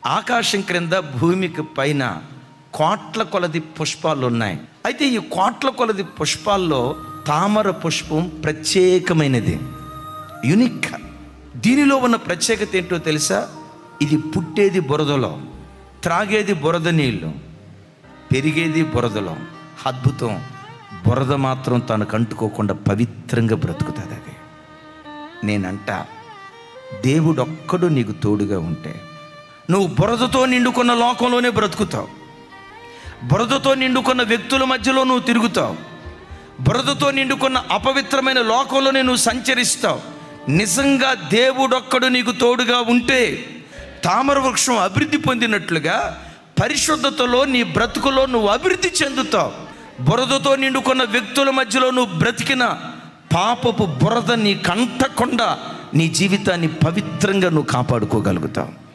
ఆకాశం క్రింద భూమికి పైన కోట్ల కొలది పుష్పాలు ఉన్నాయి. అయితే ఈ కోట్ల కొలది పుష్పాల్లో తామర పుష్పం ప్రత్యేకమైనది, యునిక్. దీనిలో ఉన్న ప్రత్యేకత ఏంటో తెలుసా? ఇది పుట్టేది బురదలో, త్రాగేది బురద నీళ్ళు, పెరిగేది బురదలో. అద్భుతం. బురద మాత్రం తనకు అంటుకోకుండా పవిత్రంగా బ్రతుకుతుంది అది. నేనంట, దేవుడొక్కడు నీకు తోడుగా ఉంటే నువ్వు బురదతో నిండుకున్న లోకంలోనే బ్రతుకుతావు. బురదతో నిండుకున్న వ్యక్తుల మధ్యలో నువ్వు తిరుగుతావు. బురదతో నిండుకున్న అపవిత్రమైన లోకంలోనే నువ్వు సంచరిస్తావు. నిజంగా దేవుడొక్కడు నీకు తోడుగా ఉంటే తామర వృక్షం అభివృద్ధి పొందినట్లుగా పరిశుద్ధతలో నీ బ్రతుకులో నువ్వు అభివృద్ధి చెందుతావు. బురదతో నిండుకున్న వ్యక్తుల మధ్యలో నువ్వు బ్రతికిన పాపపు బురద నీ కంటకుండా నీ జీవితాన్ని పవిత్రంగా నువ్వు కాపాడుకోగలుగుతావు.